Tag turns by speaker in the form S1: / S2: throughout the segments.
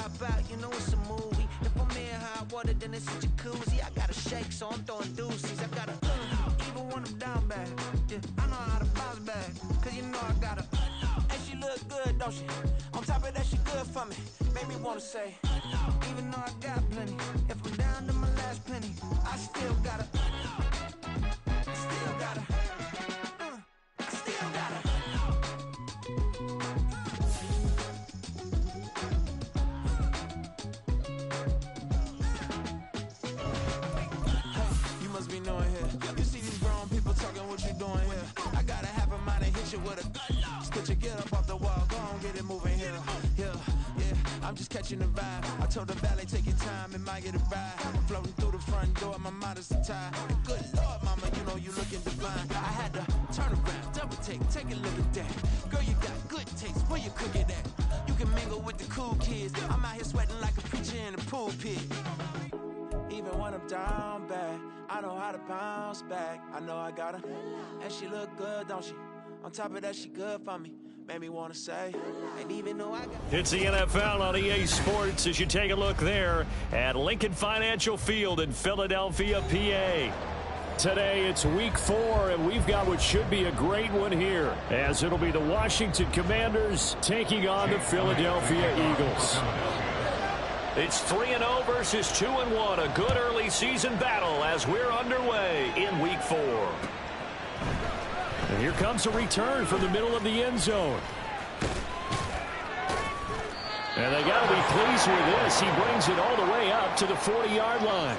S1: vibe out, you know it's a movie. If I'm in hot water, then it's a jacuzzi. I gotta shake, so I'm throwing deuces. I gotta, even when I'm down bad. Yeah, I know how to bounce back, cause you know I gotta. And she look good, don't she? On top of that, she good for me. Made me wanna say, even though I got plenty, if I'm down to my last penny, I still gotta. Still gotta. I still gotta. You must be knowing here. You see these grown people talking, what you doing here? I gotta have a mind and hit you with a spit you, get up off the wall, go on, get it moving here. Yeah, I'm just catching the vibe. I told the valet, take your time, it might get a ride. Floating through the front door, my mind is a tie. Good Lord, mama, you know you looking divine. I had to turn around, double take a look at that. Girl, you got good taste, where you cook it at? You can mingle with the cool kids. I'm out here sweating like a preacher in a pool pit. Even when I'm down bad, I know how to bounce back. I know I gotta. And she look good, don't she? On top of that, she good for me. Made me want to say, and even though I got...
S2: It's the NFL on EA Sports as you take a look there at Lincoln Financial Field in Philadelphia, PA. Today it's week 4, and we've got what should be a great one here, as it'll be the Washington Commanders taking on the Philadelphia Eagles. It's 3-0 versus 2-1, a good early season battle as we're underway in week 4. And here comes a return from the middle of the end zone. And they got to be pleased with this. He brings it all the way up to the 40-yard line.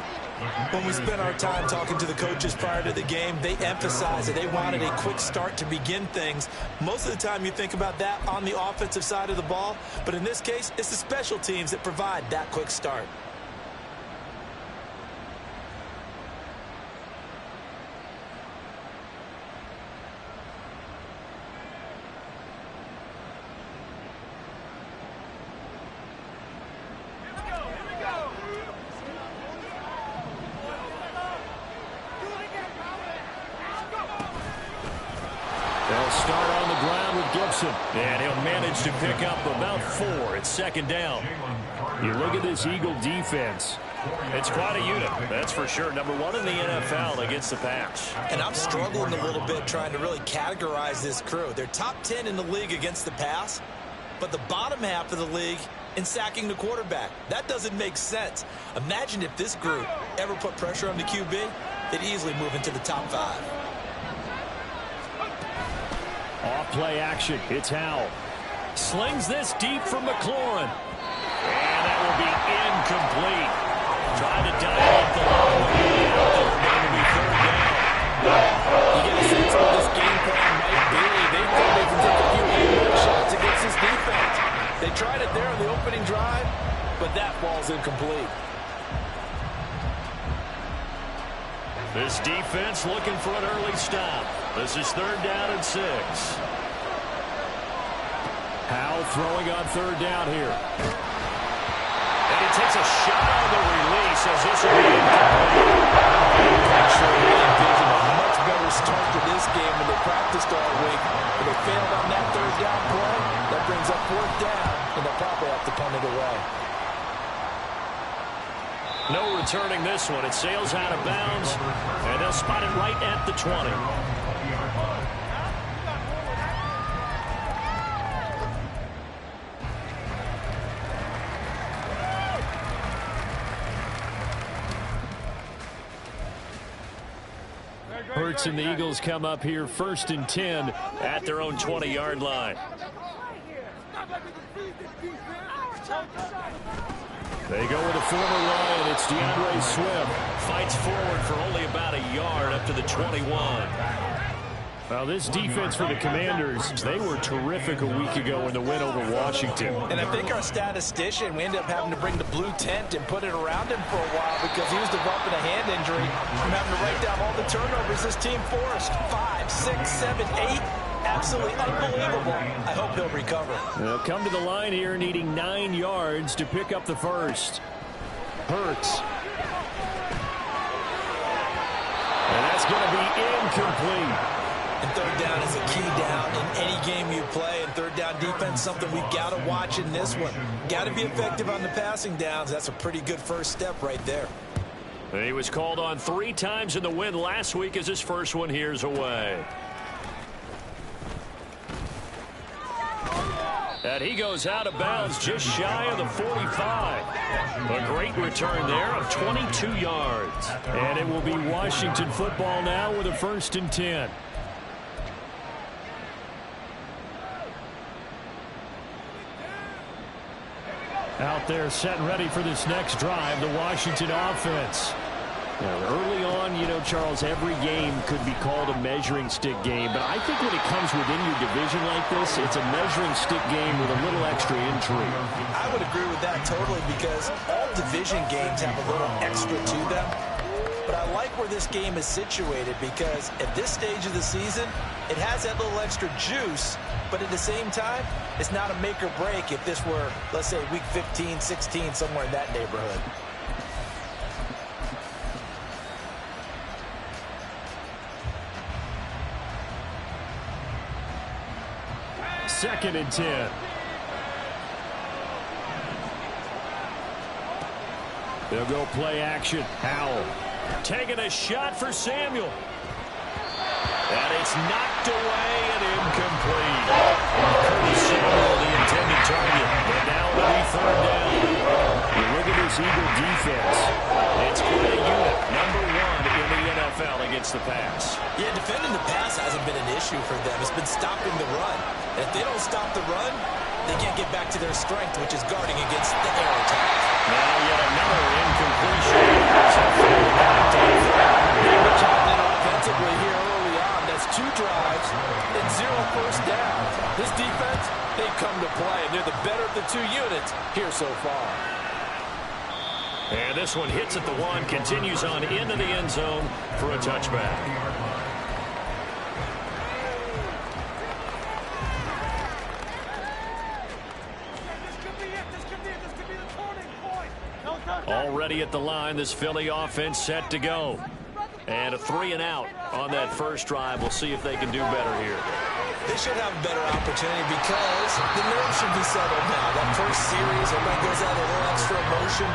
S3: When we spent our time talking to the coaches prior to the game, they emphasized that they wanted a quick start to begin things. Most of the time you think about that on the offensive side of the ball, but in this case, it's the special teams that provide that quick start.
S2: And he'll manage to pick up about 4 at second down. You look at this Eagle defense. It's quite a unit, that's for sure. Number 1 in the NFL against the pass.
S3: And I'm struggling a little bit trying to really categorize this crew. They're top 10 in the league against the pass, but the bottom half of the league in sacking the quarterback. That doesn't make sense. Imagine if this group ever put pressure on the QB, they'd easily move into the top 5.
S2: Off-play action. It's Howell. Slings this deep from McLaurin. And that will be incomplete. Trying to dive up the long way. Going to be third down.
S3: You get a sense of what this game plan might be. They think they can take a few air shots against this defense. They tried it there on the opening drive, but that ball's incomplete.
S2: This defense looking for an early stop. This is third down and 6. Howell throwing on third down here. And he takes a shot on the release as this will be incomplete.
S3: Actually, they envisioned a much better start to this game when they practiced all week. But they failed on that third down play. That brings up 4th down, and they'll probably have to punt it away.
S2: No returning this one. It sails out of bounds, and they'll spot it right at the 20. Hurts and the Eagles come up here 1st and 10 at their own 20-yard line. They go with a former Lion. It's DeAndre Swift. Fights forward for only about a yard up to the 21. Well, this defense for the Commanders, they were terrific a week ago in the win over Washington.
S3: And I think our statistician, we ended up having to bring the blue tent and put it around him for a while because he was developing a hand injury from having to write down all the turnovers this team forced. 5, 6, 7, 8. Absolutely unbelievable. I hope he'll recover.
S2: They'll come to the line here needing 9 yards to pick up the first. Hurts. And that's going to be incomplete.
S3: And third down is a key down in any game you play. And third down defense, something we've got to watch in this one. Got to be effective on the passing downs. That's a pretty good first step right there.
S2: He was called on 3 times in the win last week as his first one here's away. And he goes out of bounds just shy of the 45. A great return there of 22 yards. And it will be Washington football now with a 1st and 10. Out there set and ready for this next drive, the Washington offense. Now, early on, you know, Charles, every game could be called a measuring stick game. But I think when it comes within your division like this, it's a measuring stick game with a little extra intrigue.
S3: I would agree with that totally because all division games have a little extra to them. But I like where this game is situated because at this stage of the season, it has that little extra juice. But at the same time, it's not a make or break if this were, let's say, week 15, 16, somewhere in that neighborhood.
S2: Second and 10. They'll go play action. Howell taking a shot for Samuel. And it's knocked away and incomplete. Curtis Samuel, the intended target. And now it'll be third down. You look at this Eagle defense. It's quite a unit. Number 1 in the NFL against the pass.
S3: Yeah, defending the pass hasn't been an issue for them. It's been stopping the run. And if they don't stop the run, they can't get back to their strength, which is guarding against the air attack.
S2: Now yet another incompletion.
S3: They were chopping it offensively here early on. That's 2 drives and 0 first down. This defense, they've come to play, and they're the better of the 2 units here so far.
S2: And this one hits at the 1, continues on into the end zone for a touchback. Already at the line, this Philly offense set to go. And a 3 and out on that first drive. We'll see if they can do better here.
S3: They should have a better opportunity because the nerves should be settled now. That first series, everybody goes out a little extra emotion.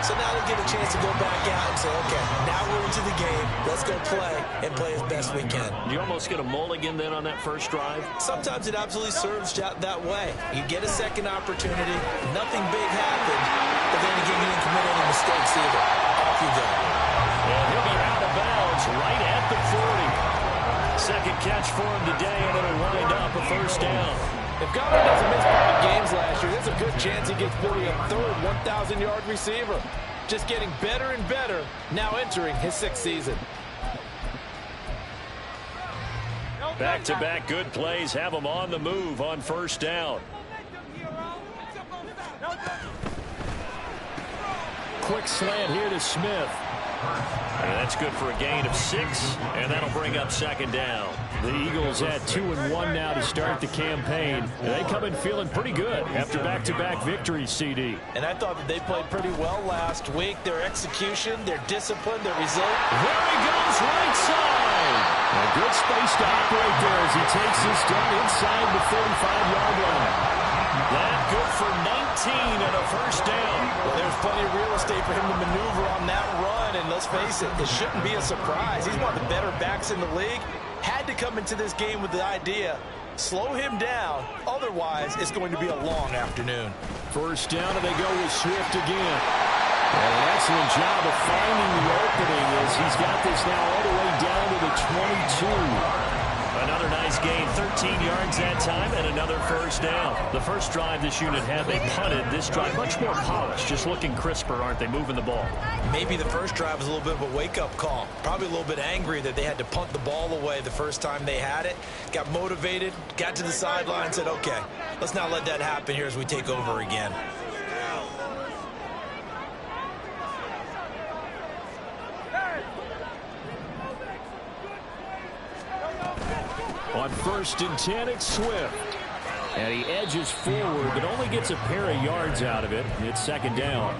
S3: So now they'll get a chance to go back out and say, okay, now we're into the game. Let's go play and play as best we can.
S2: You almost get a mulligan then on that first drive?
S3: Sometimes it absolutely serves that way. You get a second opportunity. Nothing big happened. But then again, you didn't commit any mistakes either. Off you go.
S2: And he'll be out of bounds right at the 40. Second catch for him today, and it'll wind up a first down.
S4: If Goddard doesn't miss perfect games last year, there's a good chance he gets Philly a third 1,000-yard receiver. Just getting better and better, now entering his 6th season.
S2: Back-to-back good plays have him on the move on first down. Quick slant here to Smith. And that's good for a gain of 6, and that'll bring up second down. The Eagles at 2-1 now to start the campaign. They come in feeling pretty good after back-to-back victories, CD.
S3: And I thought that they played pretty well last week. Their execution, their discipline, their result.
S2: There he goes, right side. A good space to operate there as he takes this down inside the 45-yard line. That good for 19 and a first down.
S3: Well, there's plenty of real estate for him to maneuver on that run, and let's face it, it shouldn't be a surprise. He's one of the better backs in the league. Had to come into this game with the idea, slow him down, otherwise it's going to be a long afternoon.
S2: First down, and they go with Swift again. And an excellent job of finding the opening as he's got this now all the way down to the 22. Another nice gain, 13 yards that time, and another first down. The first drive this unit had, they punted. This drive, much more polished, just looking crisper, aren't they, moving the ball?
S3: Maybe the first drive was a little bit of a wake-up call. Probably a little bit angry that they had to punt the ball away the first time they had it. Got motivated, got to the sideline, and said, okay, let's not let that happen here as we take over again.
S2: On 1st and 10, it's Swift. And he edges forward, but only gets a pair of yards out of it. It's second down.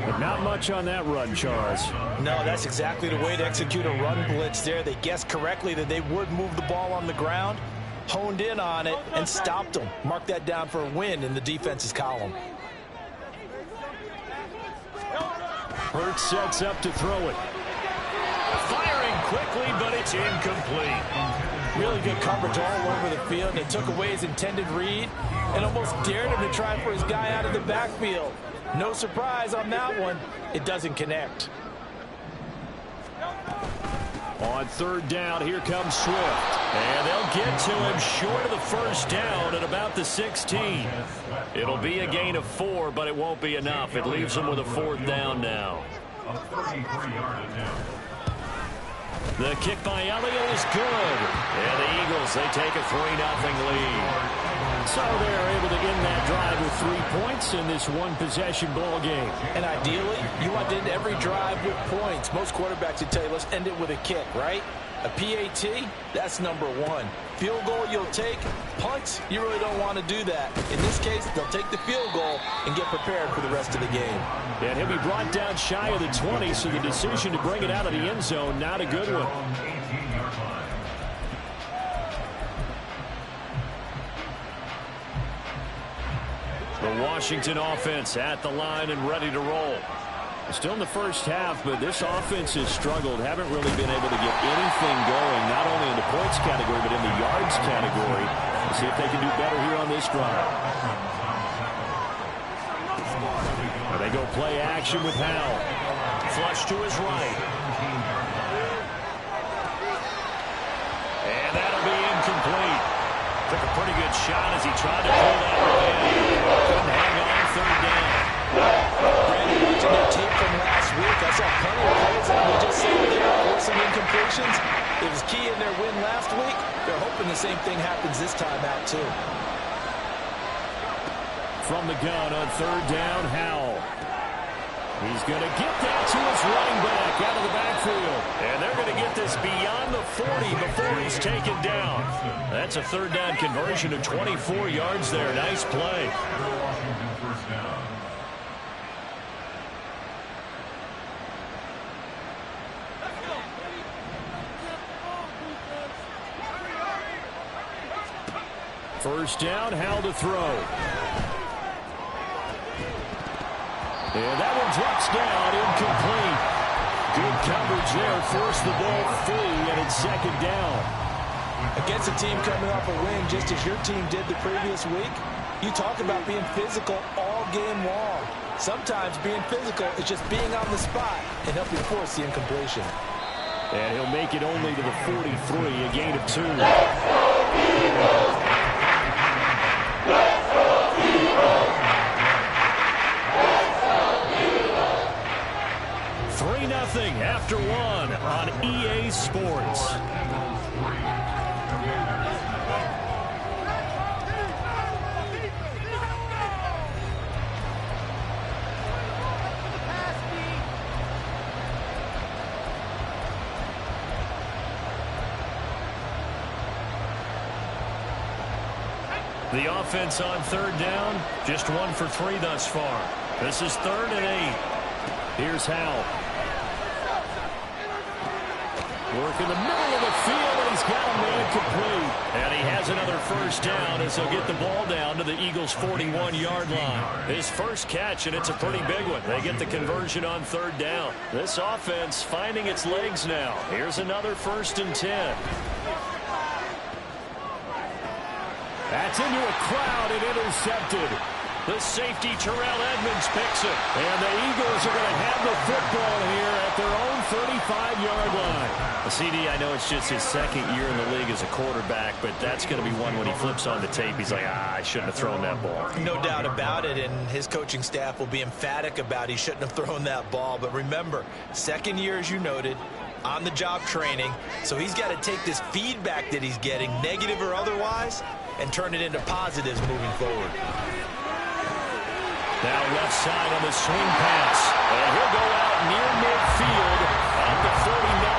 S2: But not much on that run, Charles.
S3: No, that's exactly the way to execute a run blitz there. They guessed correctly that they would move the ball on the ground, honed in on it, and stopped them. Mark that down for a win in the defense's column.
S2: Hurts sets up to throw it. Firing quickly, but it's incomplete.
S3: Really good coverage all over the field. They took away his intended read and almost dared him to try for his guy out of the backfield. No surprise on that one. It doesn't connect.
S2: On third down, here comes Swift. And they'll get to him short of the first down at about the 16. It'll be a gain of 4, but it won't be enough. It leaves them with a fourth down now. The kick by Elliott is good. And the Eagles, they take a 3-0 lead. So they're able to end that drive with 3 points in this one-possession ball game.
S3: And ideally, you want to end every drive with points. Most quarterbacks would tell you, let's end it with a kick, right? A PAT, that's number 1. Field goal you'll take. Punts, you really don't want to do that. In this case, they'll take the field goal and get prepared for the rest of the game.
S2: And he'll be brought down shy of the 20, so the decision to bring it out of the end zone, not a good one. The Washington offense at the line and ready to roll. Still in the first half, but this offense has struggled. Haven't really been able to get anything going, not only in the points category, but in the yards category. Let's see if they can do better here on this drive. They go play action with Howell. Flush to his right. And that'll be incomplete. Took a pretty good shot as he tried to pull that one in. Couldn't hang on third down.
S3: Brandon, watching that tape from last week, I saw plenty of plays that we just said there were some incompletions. It was key in their win last week. They're hoping the same thing happens this time out, too.
S2: From the gun on third down, Howell. He's going to get that to his running back out of the backfield. And they're going to get this beyond the 40 before he's taken down. That's a third down conversion of 24 yards there. Nice play. First down, Howell to throw. And that one drops down, incomplete. Good coverage there, forced the ball free, and it's second down.
S3: Against a team coming off a win, just as your team did the previous week, you talk about being physical all game long. Sometimes being physical is just being on the spot and helping force the incompletion.
S2: And he'll make it only to the 43, a gain of 2. 3-0 after 1 on EA Sports. The offense on third down, just 1 for 3 thus far. This is 3rd and 8. Here's Howell. Work in the middle of the field, and he's got a man complete. And he has another first down as he'll get the ball down to the Eagles' 41-yard line. His first catch, and it's a pretty big one. They get the conversion on third down. This offense finding its legs now. Here's another 1st and 10. That's into a crowd and intercepted. The safety, Terrell Edmonds, picks it. And the Eagles are going to have the football here at their own 35-yard line. CD, I know it's just his 2nd year in the league as a quarterback, but that's going to be one when he flips on the tape, he's like, I shouldn't have thrown that ball.
S3: No doubt about it, and his coaching staff will be emphatic about he shouldn't have thrown that ball. But remember, 2nd year, as you noted, on-the-job training, so he's got to take this feedback that he's getting, negative or otherwise, and turn it into positives moving forward.
S2: Now left side on the swing pass. And he'll go out near midfield at the 49.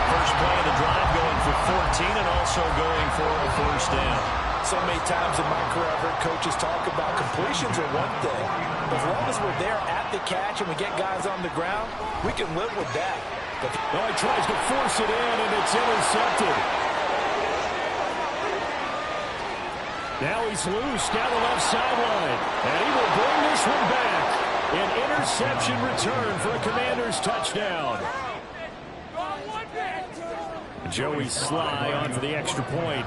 S2: First play of the drive going for 14 and also going for a first down.
S4: So many times in my career, I've heard coaches talk about completions are one thing. But as long as we're there at the catch and we get guys on the ground, we can live with that.
S2: Oh, he tries to force it in, and it's intercepted. Now he's loose down the left sideline, and he will bring this one back. An interception return for a Commanders touchdown. Joey Sly on for the extra point.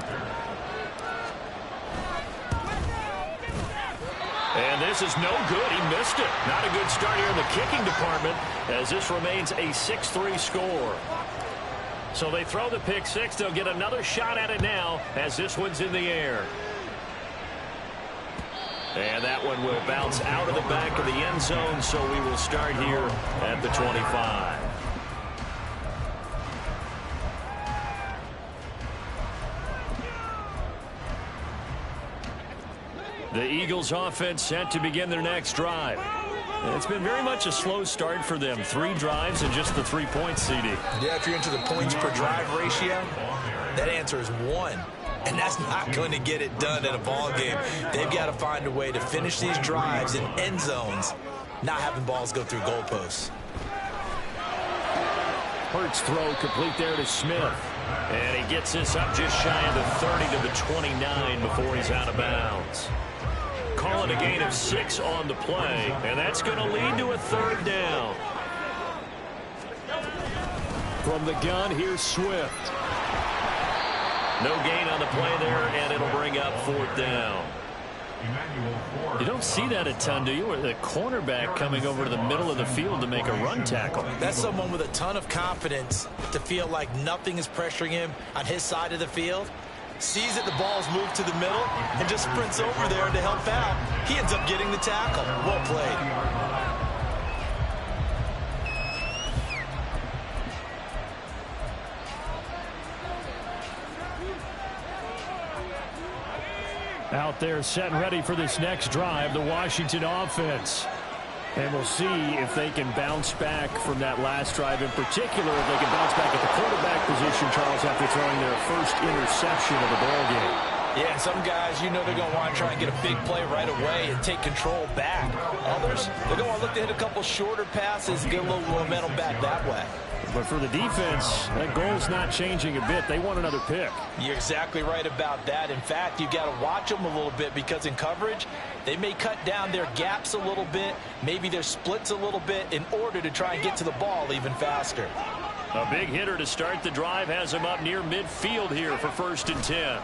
S2: And this is no good. He missed it. Not a good start here in the kicking department as this remains a 6-3 score. So they throw the pick six. They'll get another shot at it now as this one's in the air. And that one will bounce out of the back of the end zone, so we will start here at the 25. The Eagles offense set to begin their next drive. It's been very much a slow start for them. 3 drives and just the 3 points, CD.
S3: Yeah, if you're into the points per drive ratio, that answer is 1. And that's not going to get it done in a ball game. They've got to find a way to finish these drives in end zones, not having balls go through goalposts.
S2: Hurts throw complete there to Smith. And he gets this up just shy of the 30 to the 29 before he's out of bounds. Call it a gain of 6 on the play, and that's going to lead to a 3rd down. From the gun, here's Swift. No gain on the play there, and it'll bring up 4th down. You don't see that a ton, do you? Or the cornerback coming over to the middle of the field to make a run tackle.
S3: That's someone with a ton of confidence to feel like nothing is pressuring him on his side of the field. Sees that the ball's moved to the middle and just sprints over there to help out. He ends up getting the tackle. Well played.
S2: Out there set and ready for this next drive, the Washington offense. And we'll see if they can bounce back from that last drive, in particular if they can bounce back at the quarterback position, Charles, after throwing their first interception of the ball game.
S4: Yeah, some guys, you know they're going to want to try and get a big play right away and take control back. Others, they're going to want to look to hit a couple shorter passes and get a little momentum back that way.
S2: But for the defense, that goal's not changing a bit. They want another pick.
S4: You're exactly right about that. In fact, you've got to watch them a little bit because in coverage, they may cut down their gaps a little bit, maybe their splits a little bit in order to try and get to the ball even faster.
S2: A big hitter to start the drive has him up near midfield here for 1st and 10.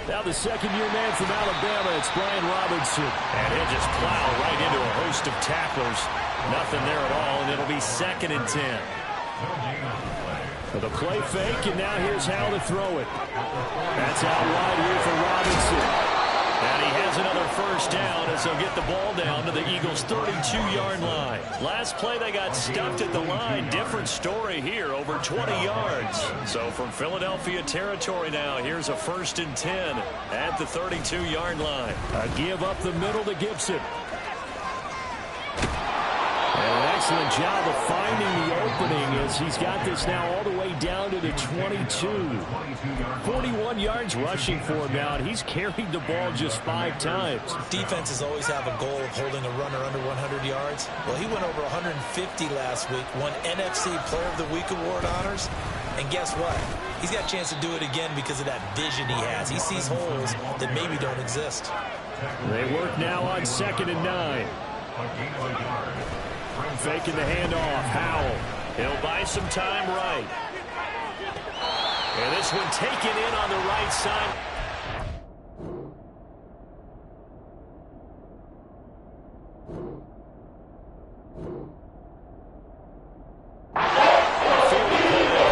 S2: Now the second-year man from Alabama, it's Brian Robinson. And he'll just plow right into a host of tacklers. Nothing there at all, and it'll be 2nd and 10. The play fake, and now here's how to throw it. That's out wide here for Robinson. And he has another 1st down as they'll get the ball down to the Eagles' 32-yard line. Last play, they got stuffed at the line. Different story here, over 20 yards. So from Philadelphia territory now, here's a 1st and 10 at the 32-yard line. A give up the middle to Gibson. And an excellent job of finding the opening as he's got this now all the way down to the 22. 41 yards rushing for him now, and he's carried the ball just 5 times.
S3: Defenses always have a goal of holding a runner under 100 yards. Well, he went over 150 last week, won NFC Player of the Week award honors. And guess what? He's got a chance to do it again because of that vision he has. He sees holes that maybe don't exist.
S2: They work now on 2nd and 9. Faking the handoff. Howell. He'll buy some time right. And this one taken in on the right side.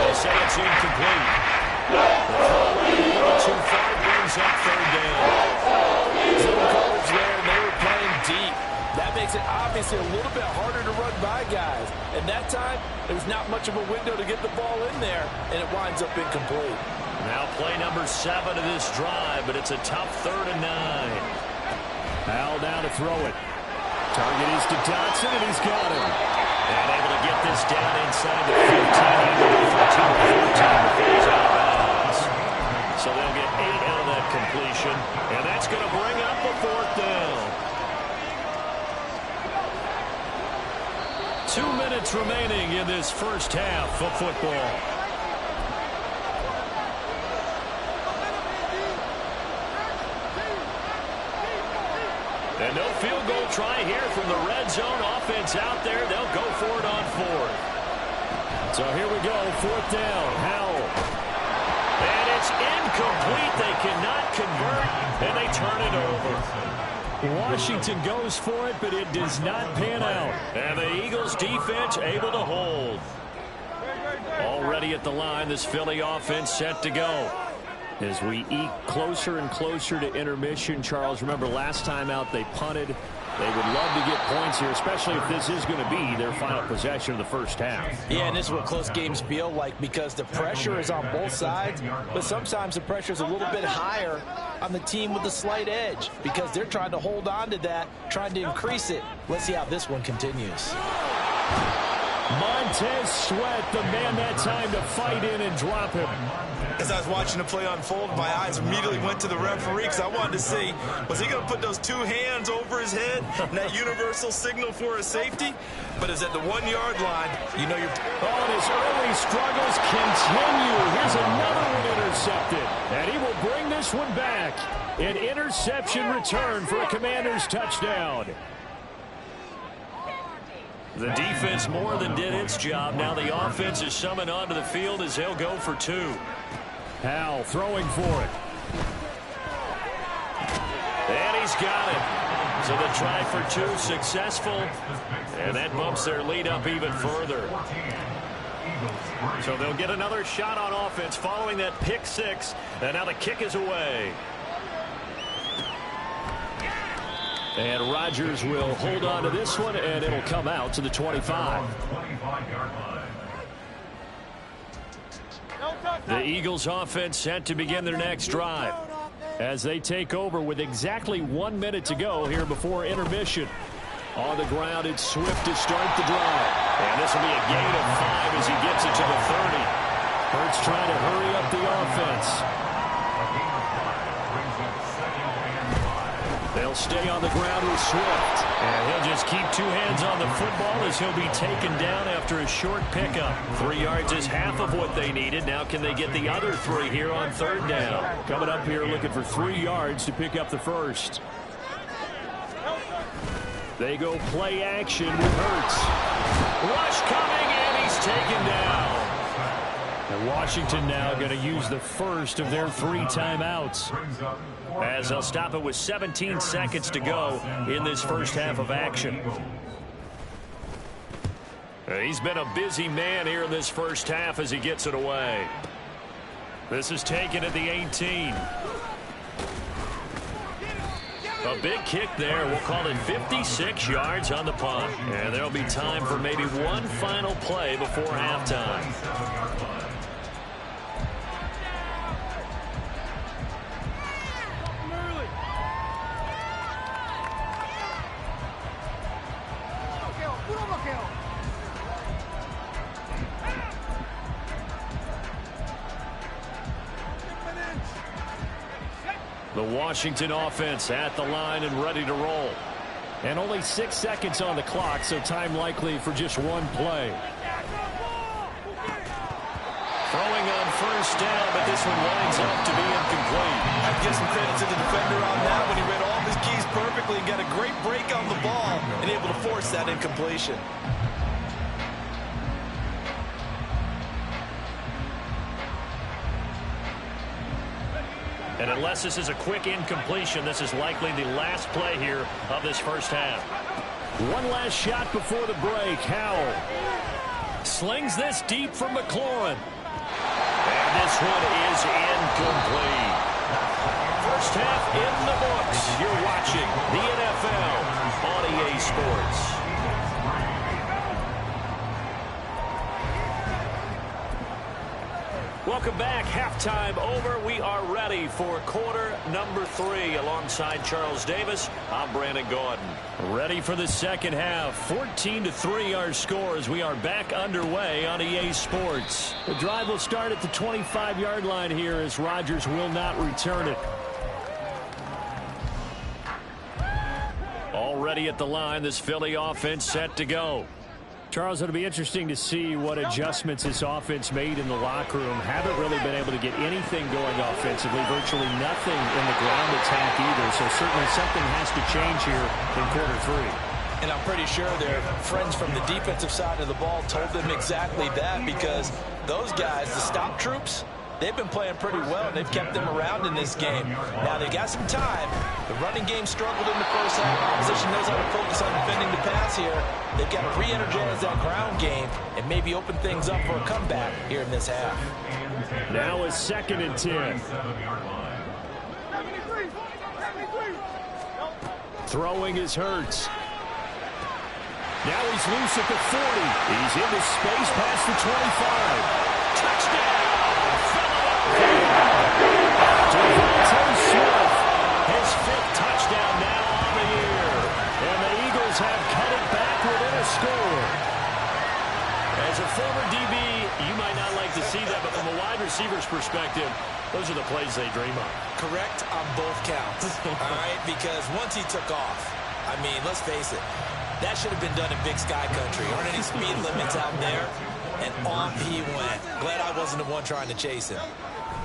S2: They say it's incomplete. The throw a little too far brings up 3rd down.
S4: Zone coverage there, and they were playing deep. That makes it obviously a little bit harder to run by guys. And that time, there's not much of a window to get the ball in there, and it winds up incomplete.
S2: Now play number 7 of this drive, but it's a tough 3rd and 9. Howell down to throw it. Target is to Dotson, and he's got him. And able to get this down inside the 15, even for 2 14 before he's out of bounds. So they'll get 8 out of that completion, and that's going to bring up a 4th down. 2 minutes remaining in this first half of football. And no field goal try here from the red zone. Offense out there. They'll go for it on 4th. So here we go. 4th down. Howell. And it's incomplete. They cannot convert, and they turn it over. Washington goes for it, but it does not pan out. And the Eagles defense able to hold. Already at the line, this Philly offense set to go. As we eke closer and closer to intermission, Charles, remember last time out they punted. They would love to get points here, especially if this is going to be their final possession of the first half.
S4: Yeah, and this is what close games feel like because the pressure is on both sides, but sometimes the pressure is a little bit higher on the team with the slight edge because they're trying to hold on to that, trying to increase it. Let's see how this one continues.
S2: Montez Sweat, the man that time to fight in and drop him.
S3: As I was watching the play unfold, my eyes immediately went to the referee because I wanted to see, was he going to put those 2 hands over his head and that universal signal for a safety? But it's at the 1-yard line. You know you're...
S2: Oh, and his early struggles continue. Here's another one intercepted. And he will bring this one back. An interception return for a Commanders touchdown. The defense more than did its job. Now the offense is summoned onto the field as they'll go for 2. Howell throwing for it. And he's got it. So the try for 2 successful. And that bumps their lead up even further. So they'll get another shot on offense following that pick 6. And now the kick is away. And Rodgers will hold on to this one, and it'll come out to the 25. The Eagles offense set to begin their next drive as they take over with exactly 1 minute to go here before intermission. On the ground, it's Swift to start the drive. And this will be a gain of 5 as he gets it to the 30. Hurts trying to hurry up the offense. They'll stay on the ground with Swift. And he'll just keep 2 hands on the football as he'll be taken down after a short pickup. 3 yards is half of what they needed. Now can they get the other 3 here on 3rd down? Coming up here looking for 3 yards to pick up the first. They go play action with Hurts. Rush coming, and he's taken down. And Washington now going to use the first of their 3 timeouts, as they'll stop it with 17 seconds to go in this first half of action. He's been a busy man here in this first half as he gets it away. This is taken at the 18. A big kick there. We'll call it 56 yards on the punt. And there'll be time for maybe one final play before halftime. The Washington offense at the line and ready to roll. And only 6 seconds on the clock, so time likely for just one play. Throwing on first down, but this one winds up to be incomplete.
S3: I'd give some credit to the defender on that when he read all of his keys perfectly and got a great break on the ball and able to force that incompletion.
S2: And unless this is a quick incompletion, this is likely the last play here of this first half. One last shot before the break. Howell slings this deep for McLaurin. And this one is incomplete. First half in the books. You're watching the NFL on EA Sports. Welcome back. Halftime over. We are ready for quarter number 3. Alongside Charles Davis, I'm Brandon Gaudin. Ready for the second half. 14-3 our score as we are back underway on EA Sports. The drive will start at the 25-yard line here as Rodgers will not return it. Already at the line, this Philly offense set to go. Charles, it'll be interesting to see what adjustments this offense made in the locker room. Haven't really been able to get anything going offensively, virtually nothing in the ground attack either. So certainly something has to change here in quarter 3.
S3: And I'm pretty sure their friends from the defensive side of the ball told them exactly that, because those guys, the stop troops, they've been playing pretty well, and they've kept them around in this game. Now, they got some time. The running game struggled in the first half. Opposition knows how to focus on defending the pass here. They've got to re-energize that ground game and maybe open things up for a comeback here in this half.
S2: Now a 2nd and 10. Throwing is Hurts. Now he's loose at the 40. He's into space past the 25. Touchdown! Devontae Smith, his 5th touchdown now on the year. And the Eagles have cut it back within a score. As a former DB, you might not like to see that, but from a wide receiver's perspective, those are the plays they dream of.
S3: Correct on both counts, all right? Because once he took off, I mean, let's face it, that should have been done in Big Sky Country. Aren't any speed limits out there? And off he went. Glad I wasn't the one trying to chase him.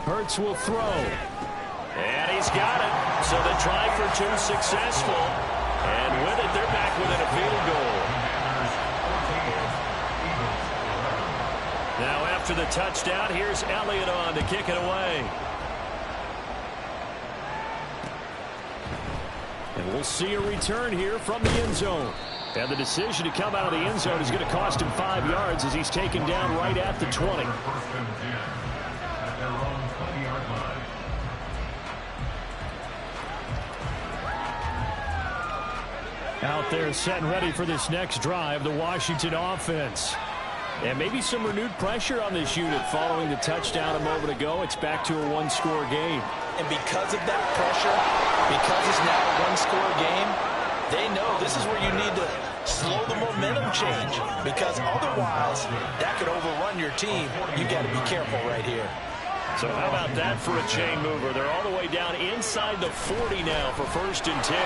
S2: Hurts will throw. And he's got it. So the try for 2 successful. And with it, they're back within a field goal. Now after the touchdown, here's Elliott on to kick it away. And we'll see a return here from the end zone. And the decision to come out of the end zone is going to cost him 5 yards as he's taken down right at the 20. Out there set and ready for this next drive, the Washington offense. And maybe some renewed pressure on this unit following the touchdown a moment ago. It's back to a 1-score game.
S3: And because of that pressure, because it's now a 1-score game, they know this is where you need to slow the momentum change, because otherwise that could overrun your team. You got to be careful right here.
S2: So how about that for a chain mover? They're all the way down inside the 40 now for 1st and 10.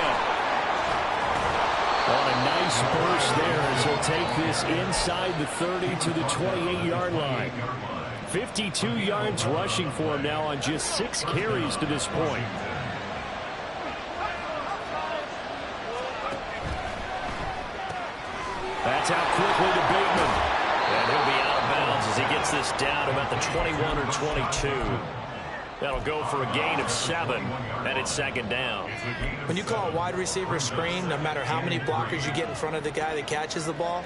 S2: On a nice burst there as he'll take this inside the 30 to the 28-yard line. 52 yards rushing for him now on just 6 carries to this point. That's out quickly to Bateman. And he'll be out of bounds as he gets this down about the 21 or 22. That'll go for a gain of 7, and it's 2nd down.
S3: When you call a wide receiver screen, no matter how many blockers you get in front of the guy that catches the ball,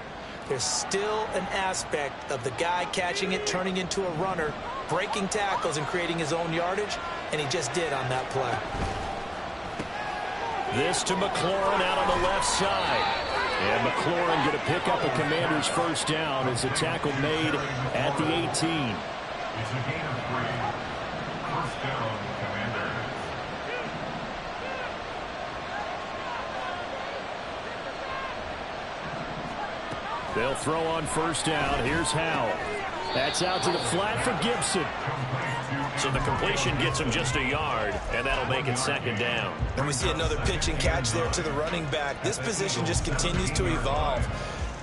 S3: there's still an aspect of the guy catching it, turning into a runner, breaking tackles and creating his own yardage, and he just did on that play.
S2: This to McLaurin out on the left side. And McLaurin going to pick up a Commander's 1st down as a tackle made at the 18.
S5: It's a gain of 3. First down, Commander.
S2: They'll throw on 1st down. Here's Howell. That's out to the flat for Gibson. So the completion gets him just a yard, and that'll make it 2nd down.
S3: And we see another pitch and catch there to the running back. This position just continues to evolve.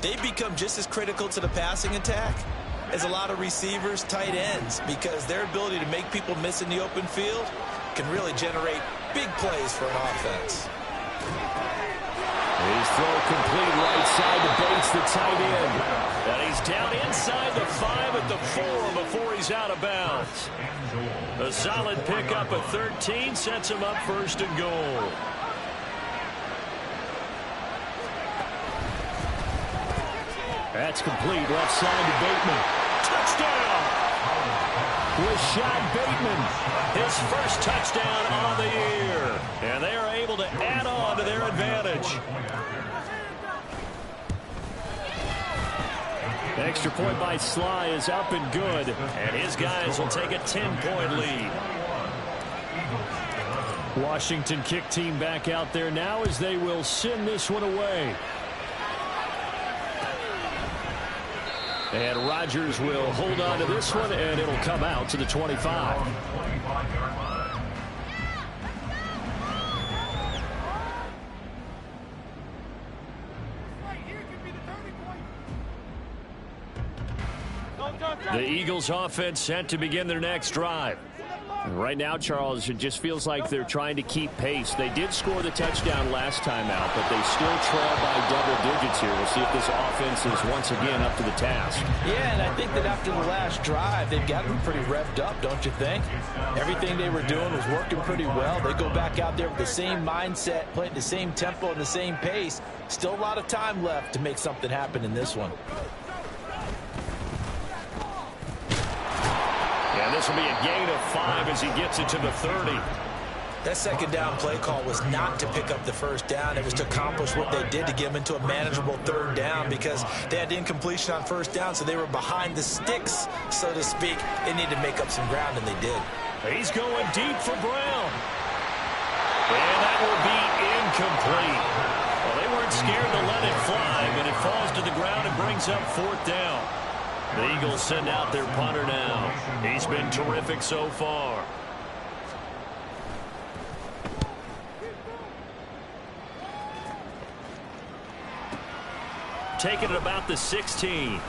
S3: They become just as critical to the passing attack as a lot of receivers, tight ends, because their ability to make people miss in the open field can really generate big plays for an offense.
S2: His throw complete right side to Bates, the tight end. And he's down inside the 5 at the 4 before he's out of bounds. A solid pickup at 13 sets him up 1st and goal. That's complete left side to Bateman. Touchdown! Rashad Bateman, his 1st touchdown on the year. And they are able to add on to their advantage. Extra point by Sly is up and good, and his guys will take a 10-point lead. Washington kick team back out there now as they will send this one away. And Rodgers will hold on to this one, and it'll come out to the 25. The Eagles offense set to begin their next drive. Right now, Charles, it just feels like they're trying to keep pace. They did score the touchdown last time out, but they still trail by double digits here. We'll see if this offense is once again up to the task.
S4: Yeah, and I think that after the last drive, they've got them pretty revved up, don't you think? Everything they were doing was working pretty well. They go back out there with the same mindset, playing the same tempo and the same pace. Still a lot of time left to make something happen in this one.
S2: And this will be a gain of 5 as he gets it to the 30.
S3: That second down play call was not to pick up the first down. It was to accomplish what they did to get them into a manageable third down because they had incompletion on first down, so they were behind the sticks, so to speak. They needed to make up some ground, and they did.
S2: He's going deep for Brown. And that will be incomplete. Well, they weren't scared to let it fly, but it falls to the ground and brings up 4th down. The Eagles send out their punter now. He's been terrific so far. Taking it about the 16. And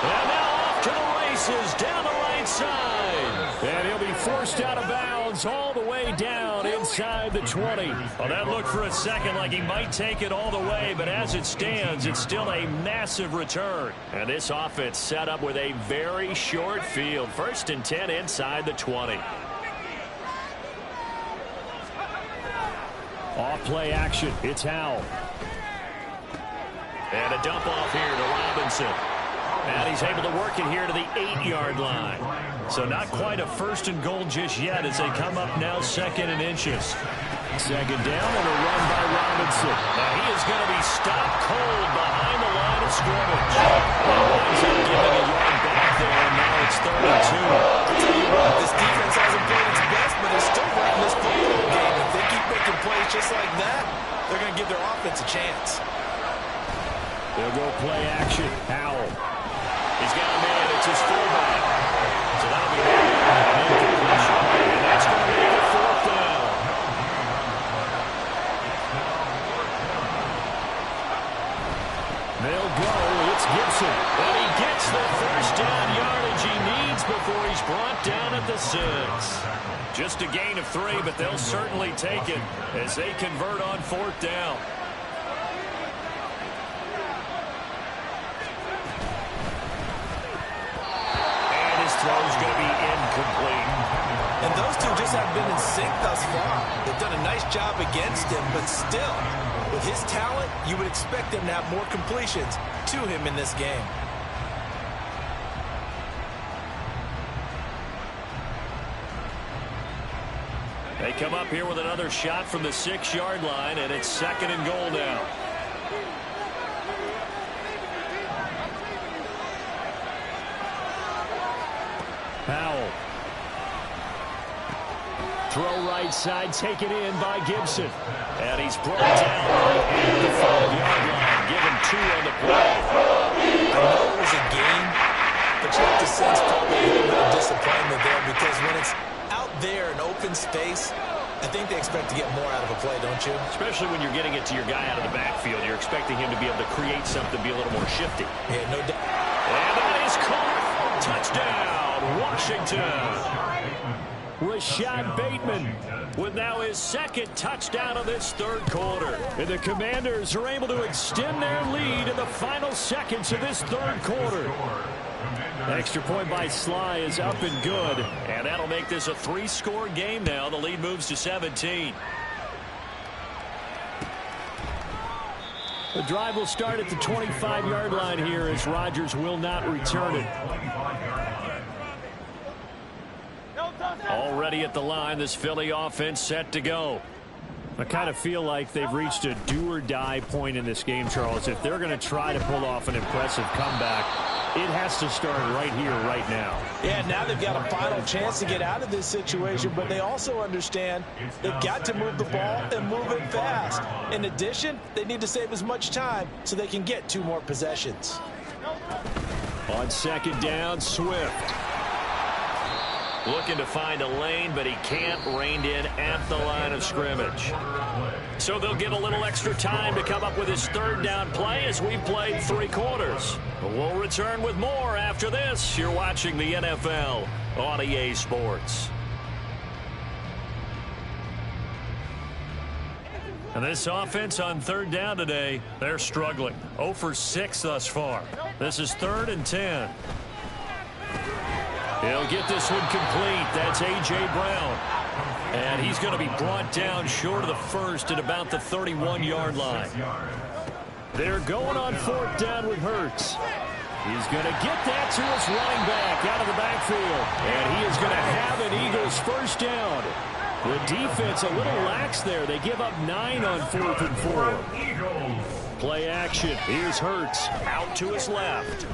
S2: now off to the races down the right side. And he'll be forced out of bounds all the way down inside the 20. Well, that looked for a second like he might take it all the way, but as it stands, it's still a massive return. And this offense set up with a very short field. 1st and 10 inside the 20. Off play action. It's Howell. And a dump off here to Robinson. And he's able to work it here to the 8-yard line. So not quite a 1st and goal just yet as they come up now 2nd and inches. 2nd down and a run by Robinson. Now he is going to be stopped cold behind the line of scrimmage. He's giving a yard back there, and now it's 3rd and 2.
S3: I'll tell you what, this defense hasn't played its best, but they're still running this football game. If they keep making plays just like that, they're going to give their offense a chance.
S2: They'll go play action. Howell. He's got a man. It's his fullback. So that'll be an incompletion. And that's going to make it 4th down. They'll go. It's Gibson. And he gets the 1st down yardage he needs before he's brought down at the 6. Just a gain of 3, but they'll certainly take it as they convert on 4th down. Throw's going to be incomplete.
S3: And those two just haven't been in sync thus far. They've done a nice job against him, but still, with his talent, you would expect them to have more completions to him in this game.
S2: They come up here with another shot from the 6-yard line, and it's 2nd and goal now. Howell. Throw right side, taken in by Gibson. And he's brought down at the 5-yard line. Give him 2 on the play.
S3: I know it was a game, but you have to sense probably a little bit of disappointment there because when it's out there in open space, I think they expect to get more out of a play, don't you?
S2: Especially when you're getting it to your guy out of the backfield. You're expecting him to be able to create something, be a little more shifty.
S3: Yeah, no doubt.
S2: And that is caught. Touchdown, Washington. Rashad Bateman with now his 2nd touchdown of this 3rd quarter. And the Commanders are able to extend their lead in the final seconds of this 3rd quarter. Extra point by Sly is up and good. And that'll make this a 3-score game now. The lead moves to 17. The drive will start at the 25-yard line here as Rodgers will not return it. Already at the line, this Philly offense set to go. I kind of feel like they've reached a do-or-die point in this game, Charles. If they're going to try to pull off an impressive comeback, it has to start right here, right now.
S4: Yeah, now they've got a final chance to get out of this situation, but they also understand they've got to move the ball and move it fast. In addition, they need to save as much time so they can get 2 more possessions.
S2: On second down, Swift. Looking to find a lane, but he can't. Reined in at the line of scrimmage. So they'll get a little extra time to come up with his third down play as we've played 3 quarters. We'll return with more after this. You're watching the NFL on EA Sports. And this offense on third down today, they're struggling. 0 for 6 thus far. This is 3rd and 10. He'll get this one complete. That's A.J. Brown. And he's going to be brought down short of the first at about the 31-yard line. They're going on 4th down with Hurts. He's going to get that to his running back out of the backfield. And he is going to have an Eagles first down. The defense a little lax there. They give up 9 on 4th and 4. Play action. Here's Hurts out to his left.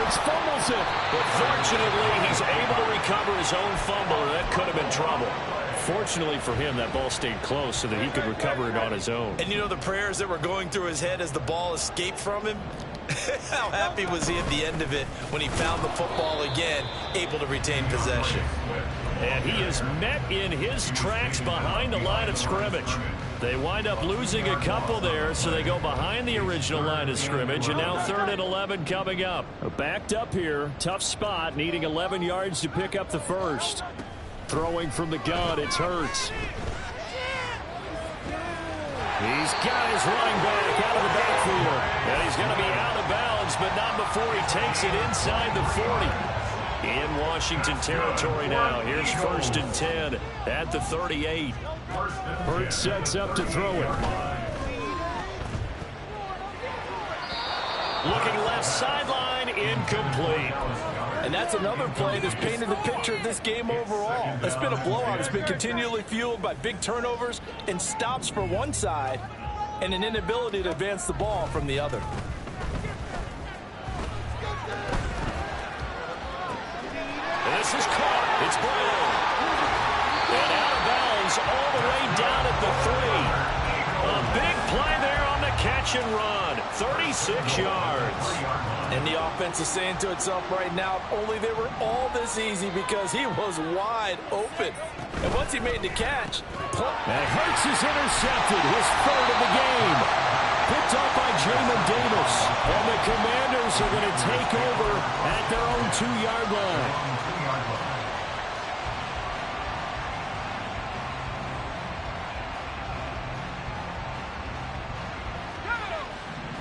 S2: Fumbles it, but fortunately he's able to recover his own fumble, and that could have been trouble. Fortunately for him, that ball stayed close so that he could recover it on his own.
S3: And you know the prayers that were going through his head as the ball escaped from him? How happy was he at the end of it when he found the football again, able to retain possession?
S2: And he is met in his tracks behind the line of scrimmage. They wind up losing a couple there, so they go behind the original line of scrimmage, and now 3rd and 11 coming up. Backed up here, tough spot, needing 11 yards to pick up the first. Throwing from the gun, it's Hurts. He's got his running back out of the backfield, and he's going to be out of bounds, but not before he takes it inside the 40. In Washington territory now. Here's 1st and 10 at the 38. Hurts sets up to throw it. Looking left sideline, incomplete.
S4: And that's another play that's painted the picture of this game overall. It's been a blowout. It's been continually fueled by big turnovers and stops for one side and an inability to advance the ball from the other.
S2: This is caught. It's Brown. And out of bounds all the way down at the 3. A big play there on the catch and run. 36 yards.
S4: And the offense is saying to itself right now, only they were all this easy because he was wide open. And once he made the catch,
S2: and Hurts is intercepted, his 3rd of the game. Picked off by Jamin Davis. And the Commanders are going to take over at their own 2-yard line.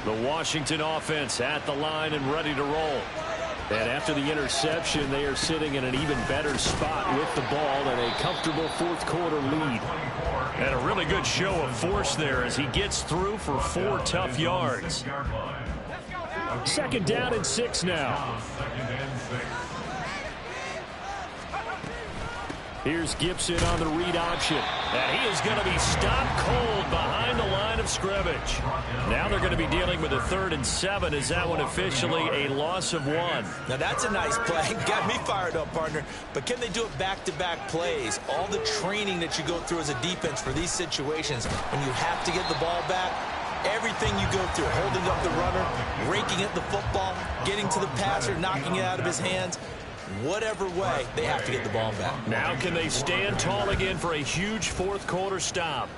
S2: The Washington offense at the line and ready to roll. And after the interception, they are sitting in an even better spot with the ball and a comfortable 4th quarter lead. And a really good show of force there as he gets through for 4 tough yards. 2nd down and 6 now. Here's Gibson on the read option. And he is going to be stopped cold behind the line of scrimmage. Now they're going to be dealing with a 3rd and 7. Is that one officially a loss of 1?
S3: Now that's a nice play. Got me fired up, partner. But can they do it back-to-back plays? All the training that you go through as a defense for these situations, when you have to get the ball back, everything you go through, holding up the runner, raking at the football, getting to the passer, knocking it out of his hands, whatever way, they have to get the ball back.
S2: Now can they stand tall again for a huge 4th quarter stop?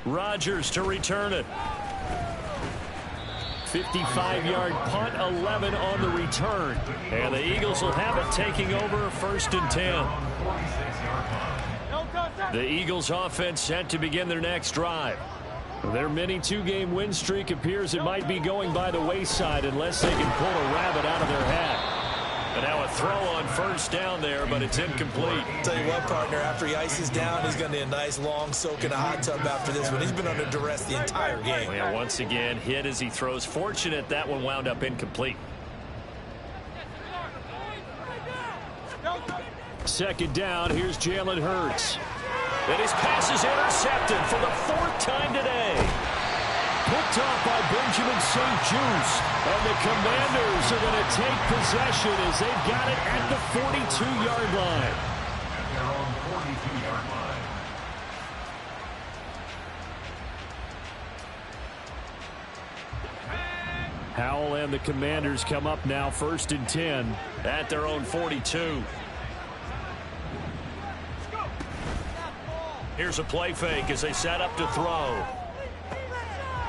S2: Rodgers to return it. 55-yard punt, 11 on the return. And the Eagles will have it taking over 1st and 10. The Eagles offense set to begin their next drive. Their mini 2-game win streak appears it might be going by the wayside unless they can pull a rabbit out of their hat. And now a throw on 1st down there, but it's incomplete.
S3: Tell you what, partner, after he ices down, he's going to need a nice long soak in a hot tub after this one. He's been under duress the entire game.
S2: Well, yeah, once again, hit as he throws. Fortunate that one wound up incomplete. Second down, here's Jalen Hurts. And his pass is intercepted for the 4th time today. Picked off by Benjamin St-Juste. And the Commanders are going to take possession as they've got it at the 42-yard line.
S5: At their own 42-yard line.
S2: Howell and the Commanders come up now 1st and 10 at their own 42. Here's a play fake as they set up to throw.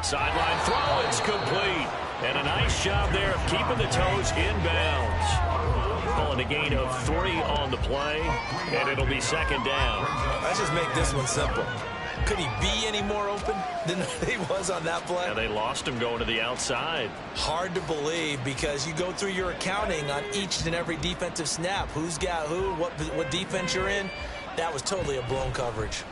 S2: Sideline throw, it's complete. And a nice job there of keeping the toes inbounds. Calling a gain of 3 on the play, and it'll be 2nd down.
S3: Let's just make this one simple. Could he be any more open than he was on that play?
S2: Yeah, they lost him going to the outside.
S3: Hard to believe because you go through your accounting on each and every defensive snap. Who's got who, what defense you're in. That was totally a blown coverage.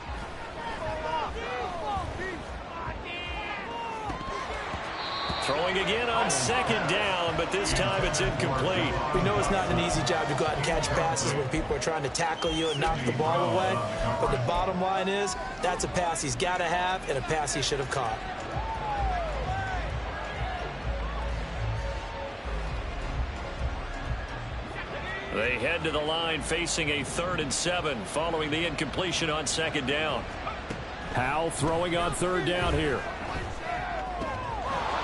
S2: Throwing again on 2nd down, but this time it's incomplete.
S3: We know it's not an easy job to go out and catch passes when people are trying to tackle you and knock the ball away. But the bottom line is that's a pass he's got to have and a pass he should have caught.
S2: They head to the line facing a 3rd and 7 following the incompletion on 2nd down. Howell throwing on 3rd down here.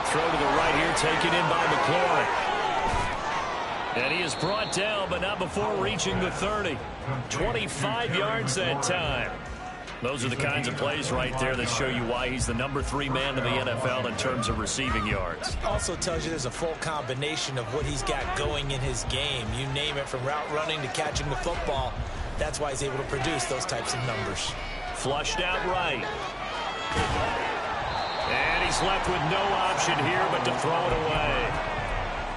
S2: Throw to the right here, taken in by McLaurin. And he is brought down, but not before reaching the 30. 25 yards that time. Those are the kinds of plays right there that show you why he's the number 3 man in the NFL in terms of receiving yards.
S3: Also tells you there's a full combination of what he's got going in his game. You name it, from route running to catching the football. That's why he's able to produce those types of numbers.
S2: Flushed out right. And he's left with no option here but to throw it away.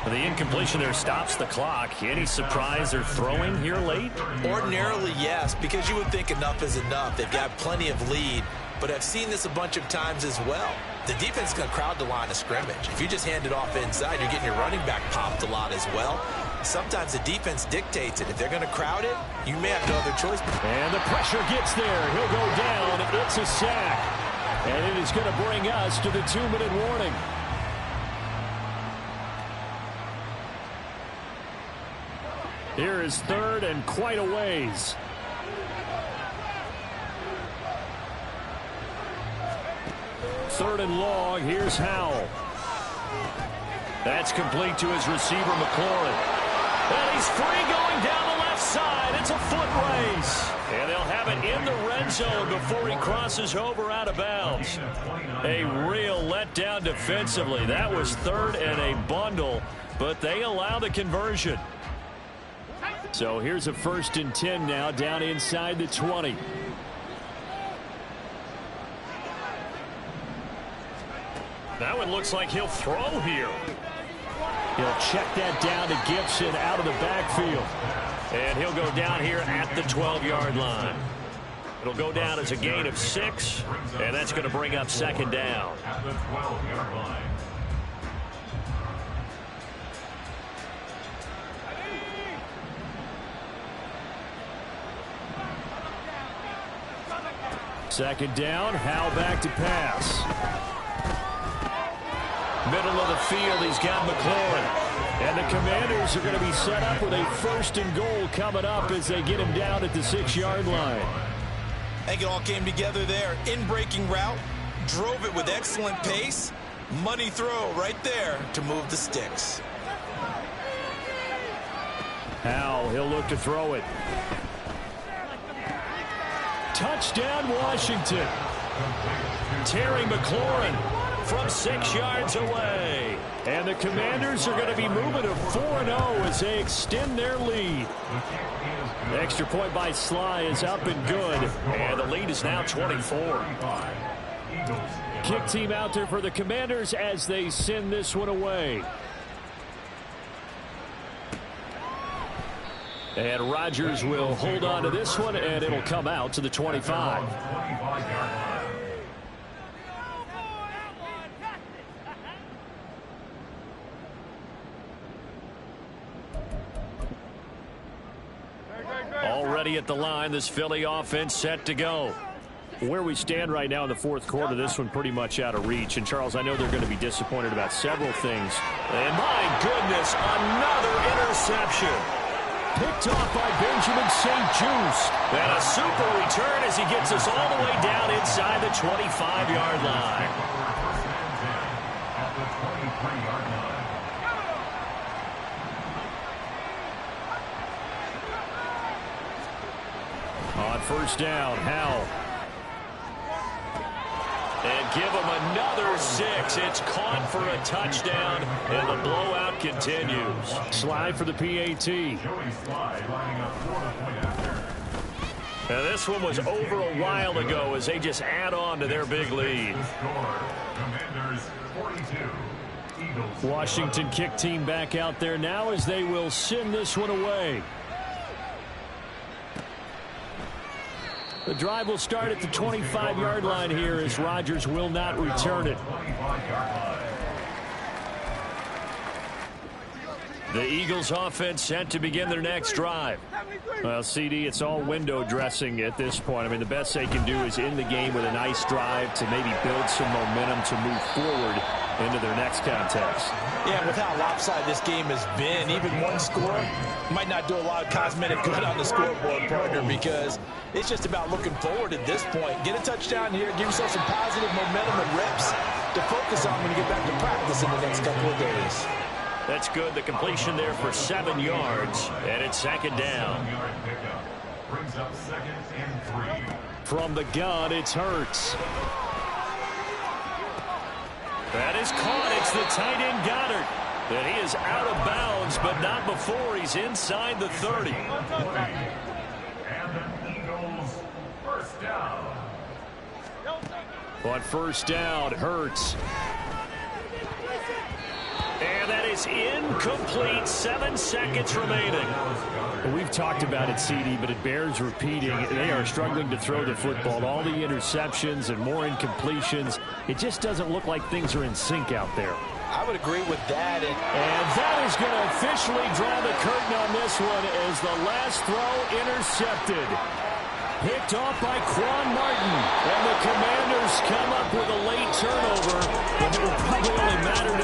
S2: The incompletion there stops the clock. Any surprise they're throwing here late?
S3: Ordinarily, yes, because you would think enough is enough. They've got plenty of lead, but I've seen this a bunch of times as well. The defense is going to crowd the line of scrimmage. If you just hand it off inside, you're getting your running back popped a lot as well. Sometimes the defense dictates it. If they're going to crowd it, you may have no other choice.
S2: And the pressure gets there. He'll go down. It's a sack. And it is going to bring us to the 2-minute warning. Here is 3rd and quite a ways. Third and long. Here's Howell. That's complete to his receiver, McLaurin. And he's free going down the left side. It's a foot race. And they'll have it in the red zone before he crosses over out of bounds. A real letdown defensively. That was 3rd and a bundle, but they allow the conversion. So here's a 1st and 10 now down inside the 20. That one looks like he'll throw here. He'll check that down to Gibson out of the backfield. And he'll go down here at the 12-yard line. It'll go down as a gain of 6, and that's going to bring up 2nd down.
S5: At the 12-yard line.
S2: Second down, Howell back to pass. Middle of the field, he's got McLaurin. And the Commanders are going to be set up with a 1st and goal coming up as they get him down at the 6-yard line.
S3: I think it all came together there. In-breaking route, drove it with excellent pace. Money throw right there to move the sticks.
S2: Howell, he'll look to throw it. Touchdown, Washington. Terry McLaurin from 6 yards away. And the Commanders are going to be moving to 4-0 as they extend their lead. The extra point by Sly is up and good. And the lead is now 24. Kick team out there for the Commanders as they send this one away. And Rodgers will hold on to this one, and it'll come out to the 25. Already at the line, this Philly offense set to go. Where we stand right now in the fourth quarter, this one pretty much out of reach. And, Charles, I know they're going to be disappointed about several things. And, my goodness, another interception. Picked off by Benjamin St-Juste. And a super return as he gets us all the way down inside the 25-yard line.
S5: At the 23-yard line.
S2: On first down, Howell. And give him another 6. It's caught for a touchdown, and the blowout continues. Slide for the PAT.
S5: Joey Slye lining up for the point after.
S2: Now this one was over a while ago as they just add on to their big lead.
S5: The score, Commanders 42, Eagles.
S2: Washington kick team back out there now as they will send this one away. The drive will start at the 25-yard line here as Rodgers will not return it.
S5: 25-yard line.
S2: The Eagles offense set to begin their next drive. Well, CD, it's all window dressing at this point. I mean, the best they can do is in the game with a nice drive to maybe build some momentum to move forward into their next contest.
S3: Yeah, with how lopsided this game has been, even one score might not do a lot of cosmetic good on the scoreboard, partner, because it's just about looking forward at this point. Get a touchdown here, give yourself some positive momentum and reps to focus on when you get back to practice in the next couple of days.
S2: That's good. The completion there for 7 yards, and it's second down.
S5: 7-yard pickup. Brings up 2nd and 3.
S2: From the gun, it's Hurts. That is caught. It's the tight end Goddard. And he is out of bounds, but not before he's inside the 30.
S5: And the Eagles first down.
S2: On first down, Hurts. And that is incomplete. 7 seconds remaining. We've talked about it, CD, but it bears repeating. They are struggling to throw the football. All the interceptions and more incompletions. It just doesn't look like things are in sync out there.
S3: I would agree with that.
S2: And that is going to officially draw the curtain on this one as the last throw intercepted. Picked off by Quan Martin. And the Commanders come up with a late turnover. But it will probably only matter to